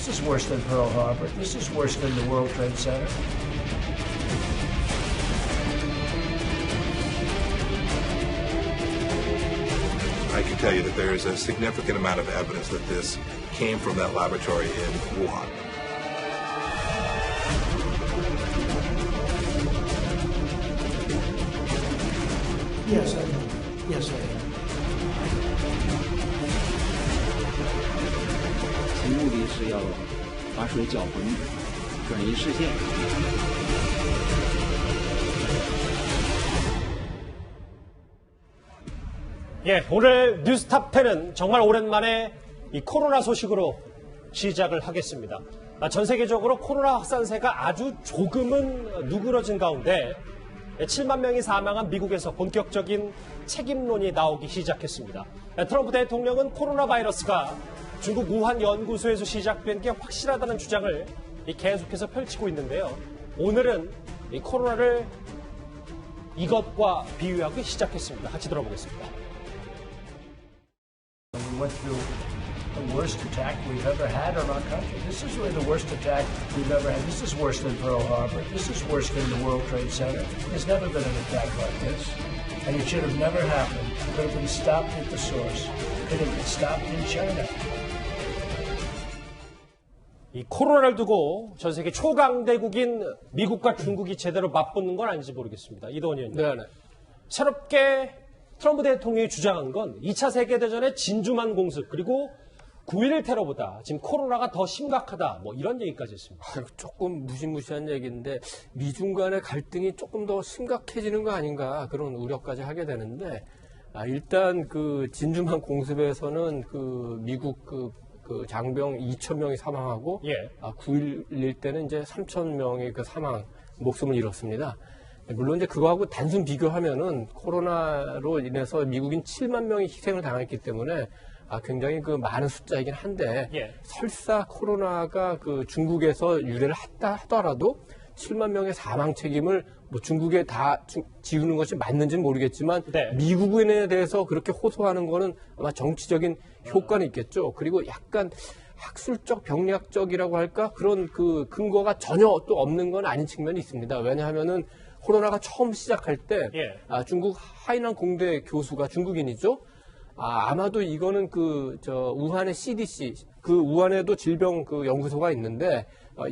This is worse than Pearl Harbor. This is worse than the World Trade Center. I can tell you that there is a significant amount of evidence that this came from that laboratory in Wuhan. Yes, I do. Yes, I do. 其目的是要把水搅浑，转移视线。 예, 오늘 뉴스탑 10은 정말 오랜만에 이 코로나 소식으로 시작을 하겠습니다. 전 세계적으로 코로나 확산세가 아주 조금은 누그러진 가운데 7만 명이 사망한 미국에서 본격적인 책임론이 나오기 시작했습니다. 트럼프 대통령은 코로나 바이러스가 중국 우한 연구소에서 시작된 게 확실하다는 주장을 계속해서 펼치고 있는데요. 오늘은 이 코로나를 이것과 비유하기 시작했습니다. 같이 들어보겠습니다. We went through the worst attack we've ever had on our country. This is really the worst attack we've ever had. This is worse than Pearl Harbor. This is worse than the World Trade Center. There's never been an attack like this. And it should have never happened. It could have been stopped at the source. It could have been stopped in China. 이 코로나를 두고 전 세계 초강대국인 미국과 중국이 제대로 맞붙는 건 아닌지 모르겠습니다. 이동원 의원님. 네. 새롭게 트럼프 대통령이 주장한 건 2차 세계대전의 진주만 공습 그리고 9.11 테러보다 지금 코로나가 더 심각하다 뭐 이런 얘기까지 했습니다. 조금 무시무시한 얘기인데 미중 간의 갈등이 조금 더 심각해지는 거 아닌가 그런 우려까지 하게 되는데 일단 그 진주만 공습에서는 그 미국 그 장병 2,000명이 사망하고 9.11 때는 이제 3,000명의 그 사망 목숨을 잃었습니다. 물론 이제 그거하고 단순 비교하면은 코로나로 인해서 미국인 7만 명이 희생을 당했기 때문에 굉장히 그 많은 숫자이긴 한데 설사 코로나가 그 중국에서 유래를 했다 하더라도 7만 명의 사망 책임을 뭐 중국에 다 지우는 것이 맞는지는 모르겠지만 미국인에 대해서 그렇게 호소하는 거는 아마 정치적인 효과는 있겠죠. 그리고 약간 학술적, 병리학적이라고 할까 그런 그 근거가 전혀 또 없는 건 아닌 측면이 있습니다. 왜냐하면은 코로나가 처음 시작할 때 중국 하이난 공대 교수가 중국인이죠. 아마도 이거는 우한의 CDC 그 우한에도 질병 그 연구소가 있는데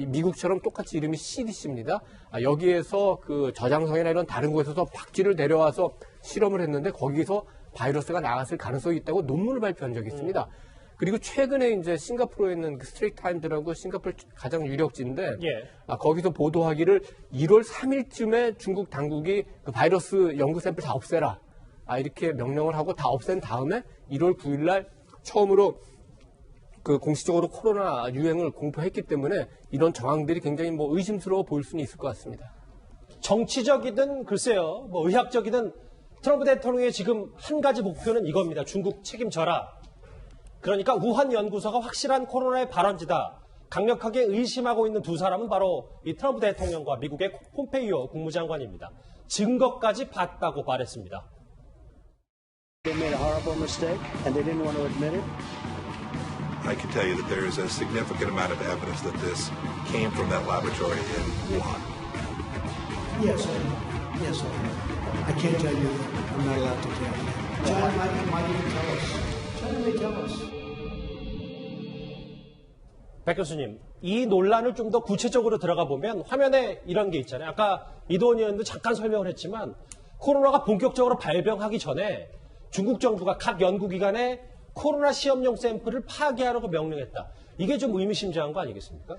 미국처럼 똑같이 이름이 CDC입니다. 여기에서 그 저장성이나 이런 다른 곳에서 박쥐를 데려와서 실험을 했는데 거기서 바이러스가 나왔을 가능성이 있다고 논문을 발표한 적이 있습니다. 그리고 최근에 이제 싱가포르에 있는 그 스트레이트 타임즈라고 싱가포르 가장 유력지인데 거기서 보도하기를 1월 3일쯤에 중국 당국이 그 바이러스 연구 샘플 다 없애라. 이렇게 명령을 하고 다 없앤 다음에 1월 9일 날 처음으로 그 공식적으로 코로나 유행을 공포했기 때문에 이런 정황들이 굉장히 뭐 의심스러워 보일 수는 있을 것 같습니다. 정치적이든 글쎄요, 뭐 의학적이든 트럼프 대통령의 지금 한 가지 목표는 이겁니다. 중국 책임져라. 그러니까 우한 연구소가 확실한 코로나의 발원지다. 강력하게 의심하고 있는 두 사람은 바로 이 트럼프 대통령과 미국의 폼페이오 국무장관입니다. 증거까지 봤다고 말했습니다. They made a horrible mistake and they didn't want to admit it. I can tell you that there is a significant amount of evidence that this came from that laboratory in Wuhan. Yes, I do. Yes, I do. I can't tell you. I'm not allowed to tell you. China might even tell us. China may tell us. 백 교수님, 이 논란을 좀 더 구체적으로 들어가 보면 화면에 이런 게 있잖아요. 아까 이동원 의원도 잠깐 설명을 했지만 코로나가 본격적으로 발병하기 전에 중국 정부가 각 연구기관에 코로나 시험용 샘플을 파괴하라고 명령했다. 이게 좀 의미심장한 거 아니겠습니까?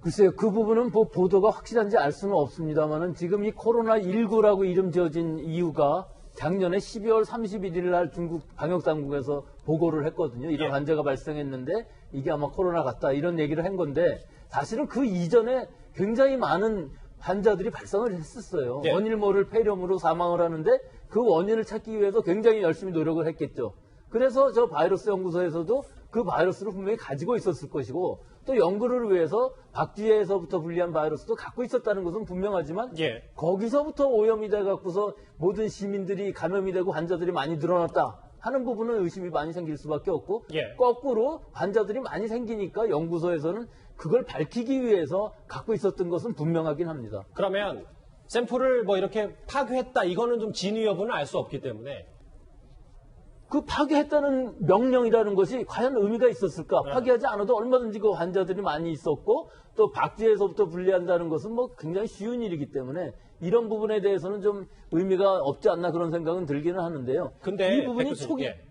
글쎄요, 그 부분은 뭐 보도가 확실한지 알 수는 없습니다만은 지금 이 코로나19라고 이름 지어진 이유가 작년에 12월 31일 날 중국 방역당국에서 보고를 했거든요. 이런 환자가 발생했는데 이게 아마 코로나 같다 이런 얘기를 한 건데 사실은 그 이전에 굉장히 많은 환자들이 발생을 했었어요. 원인을 모를 폐렴으로 사망을 하는데 그 원인을 찾기 위해서 굉장히 열심히 노력을 했겠죠. 그래서 저 바이러스 연구소에서도 그 바이러스를 분명히 가지고 있었을 것이고 또 연구를 위해서 박쥐에서부터 분리한 바이러스도 갖고 있었다는 것은 분명하지만 거기서부터 오염이 돼갖고서 모든 시민들이 감염이 되고 환자들이 많이 늘어났다 하는 부분은 의심이 많이 생길 수밖에 없고 거꾸로 환자들이 많이 생기니까 연구소에서는 그걸 밝히기 위해서 갖고 있었던 것은 분명하긴 합니다. 그러면 샘플을 뭐 이렇게 파괴했다 이거는 좀 진위 여부는 알 수 없기 때문에 그 파괴했다는 명령이라는 것이 과연 의미가 있었을까? 파괴하지 않아도 얼마든지 그 환자들이 많이 있었고 또 박쥐에서부터 분리한다는 것은 뭐 굉장히 쉬운 일이기 때문에 이런 부분에 대해서는 좀 의미가 없지 않나 그런 생각은 들기는 하는데요. 근데 이 부분이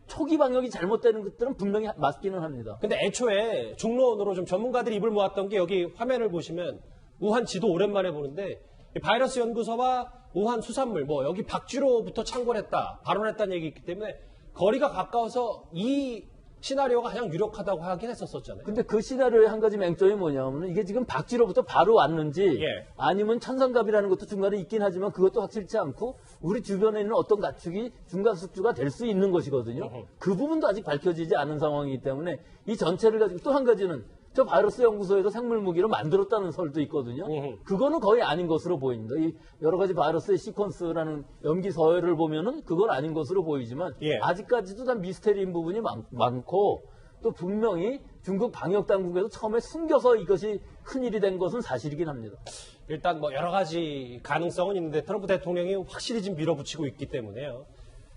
초기 방역이 잘못되는 것들은 분명히 맞기는 합니다. 근데 애초에 중론으로 좀 전문가들이 입을 모았던 게 여기 화면을 보시면 우한 지도 오랜만에 보는데 바이러스 연구소와 우한 수산물 뭐 여기 박쥐로부터 창궐했다 발언했다는 얘기 있기 때문에 거리가 가까워서 이 시나리오가 가장 유력하다고 하긴 했었잖아요. 근데 그 시나리오의 한 가지 맹점이 뭐냐면 이게 지금 박쥐로부터 바로 왔는지 아니면 천상갑이라는 것도 중간에 있긴 하지만 그것도 확실치 않고 우리 주변에 있는 어떤 가축이 중간 숙주가 될 수 있는 것이거든요. 그 부분도 아직 밝혀지지 않은 상황이기 때문에 이 전체를 가지고 또 한 가지는 저 바이러스 연구소에서 생물 무기를 만들었다는 설도 있거든요. 그거는 거의 아닌 것으로 보입니다. 이 여러 가지 바이러스의 시퀀스라는 염기 서열을 보면은 그건 아닌 것으로 보이지만 아직까지도 다 미스테리인 부분이 많고 또 분명히 중국 방역 당국에서 처음에 숨겨서 이것이 큰일이 된 것은 사실이긴 합니다. 일단 뭐 여러 가지 가능성은 있는데 트럼프 대통령이 확실히 지금 밀어붙이고 있기 때문에요.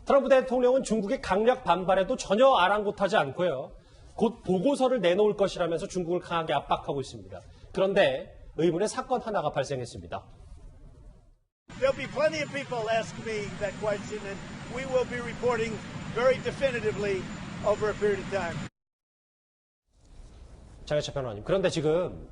트럼프 대통령은 중국의 강력 반발에도 전혀 아랑곳하지 않고요. 곧 보고서를 내놓을 것이라면서 중국을 강하게 압박하고 있습니다. 그런데 의문의 사건 하나가 발생했습니다. There'll be plenty of people ask me that question, and we will be reporting very definitively over a period of time. 장혜철 변호사님, 그런데 지금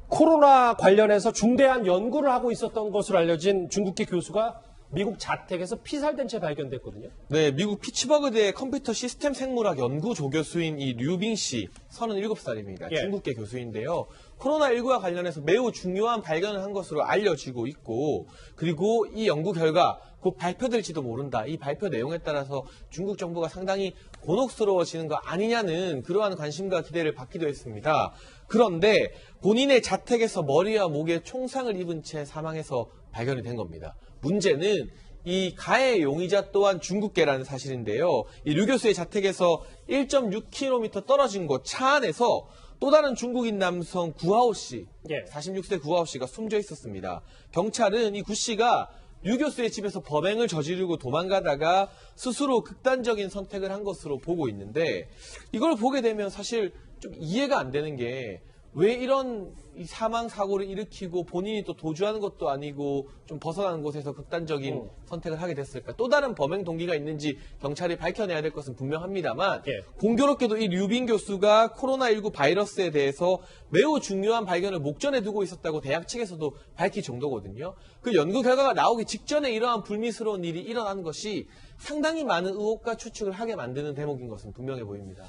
코로나 관련해서 중대한 연구를 하고 있었던 것으로 알려진 중국계 교수가 미국 자택에서 피살된 채 발견됐거든요. 네, 미국 피츠버그대 컴퓨터 시스템 생물학 연구 조교수인 이 류빙 씨, 37살입니다. 중국계 교수인데요. 코로나19와 관련해서 매우 중요한 발견을 한 것으로 알려지고 있고, 그리고 이 연구 결과 곧 발표될지도 모른다. 이 발표 내용에 따라서 중국 정부가 상당히 곤혹스러워지는 거 아니냐는 그러한 관심과 기대를 받기도 했습니다. 그런데 본인의 자택에서 머리와 목에 총상을 입은 채 사망해서 발견이 된 겁니다. 문제는 이 가해 용의자 또한 중국계라는 사실인데요. 이 류 교수의 자택에서 1.6km 떨어진 곳 차 안에서 또 다른 중국인 남성 구하오 씨, 46세 구하오 씨가 숨져 있었습니다. 경찰은 이 구 씨가 류 교수의 집에서 범행을 저지르고 도망가다가 스스로 극단적인 선택을 한 것으로 보고 있는데 이걸 보게 되면 사실 좀 이해가 안 되는 게 왜 이런 사망 사고를 일으키고 본인이 또 도주하는 것도 아니고 좀 벗어나는 곳에서 극단적인 선택을 하게 됐을까? 또 다른 범행 동기가 있는지 경찰이 밝혀내야 될 것은 분명합니다만 공교롭게도 이 류빙 교수가 코로나19 바이러스에 대해서 매우 중요한 발견을 목전에 두고 있었다고 대학 측에서도 밝힐 정도거든요. 그 연구 결과가 나오기 직전에 이러한 불미스러운 일이 일어난 것이 상당히 많은 의혹과 추측을 하게 만드는 대목인 것은 분명해 보입니다.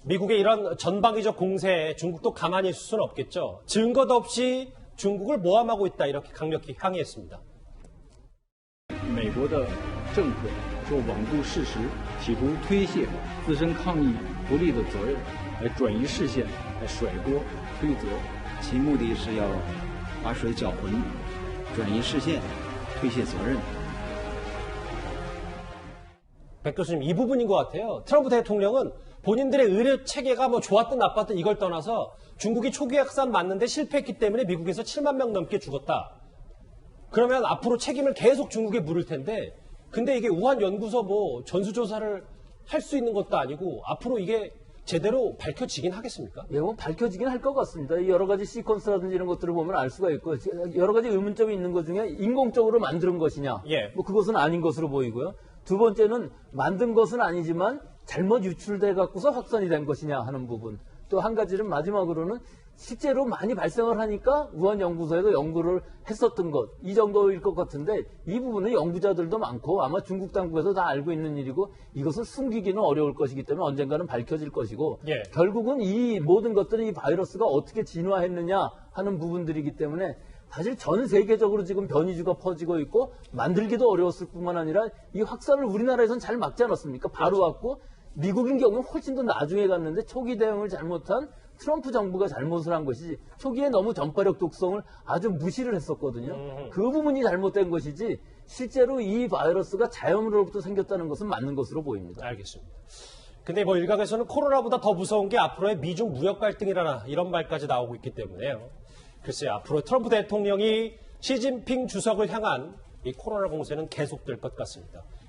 미국의 이런 전방위적 공세에 중국도 가만히 있을 수는 없겠죠. 증거도 없이 중국을 모함하고 있다 이렇게 강력히 항의했습니다. 美国的政客说罔顾事实，企图推卸自身抗疫不力的责任，来转移视线，来甩锅推责，其目的是要把水搅浑，转移视线，推卸责任。 백 교수님, 이 부분인 것 같아요. 트럼프 대통령은 본인들의 의료 체계가 뭐 좋았든 나빴든 이걸 떠나서 중국이 초기 확산 맞는데 실패했기 때문에 미국에서 7만 명 넘게 죽었다. 그러면 앞으로 책임을 계속 중국에 물을 텐데, 근데 이게 우한 연구소 뭐 전수조사를 할 수 있는 것도 아니고 앞으로 이게 제대로 밝혀지긴 하겠습니까? 예, 뭐 밝혀지긴 할 것 같습니다. 여러 가지 시퀀스라든지 이런 것들을 보면 알 수가 있고 여러 가지 의문점이 있는 것 중에 인공적으로 만든 것이냐, 뭐 그것은 아닌 것으로 보이고요. 두 번째는 만든 것은 아니지만 잘못 유출돼 갖고서 확산이 된 것이냐 하는 부분. 또 한 가지는 마지막으로는 실제로 많이 발생을 하니까 우한 연구소에도 연구를 했었던 것, 이 정도일 것 같은데 이 부분은 연구자들도 많고 아마 중국 당국에서 다 알고 있는 일이고 이것을 숨기기는 어려울 것이기 때문에 언젠가는 밝혀질 것이고 결국은 이 모든 것들이 이 바이러스가 어떻게 진화했느냐 하는 부분들이기 때문에 사실 전 세계적으로 지금 변이주가 퍼지고 있고 만들기도 어려웠을 뿐만 아니라 이 확산을 우리나라에서는 잘 막지 않았습니까? 바로 왔고 미국인 경우는 훨씬 더 나중에 갔는데 초기 대응을 잘못한 트럼프 정부가 잘못을 한 것이지 초기에 너무 전파력 독성을 아주 무시를 했었거든요. 그 부분이 잘못된 것이지 실제로 이 바이러스가 자연으로부터 생겼다는 것은 맞는 것으로 보입니다. 알겠습니다. 근데 뭐 일각에서는 코로나보다 더 무서운 게 앞으로의 미중 무역 갈등이라나 이런 말까지 나오고 있기 때문에요. 글쎄요, 앞으로 트럼프 대통령이 시진핑 주석을 향한 이 코로나 공세는 계속될 것 같습니다.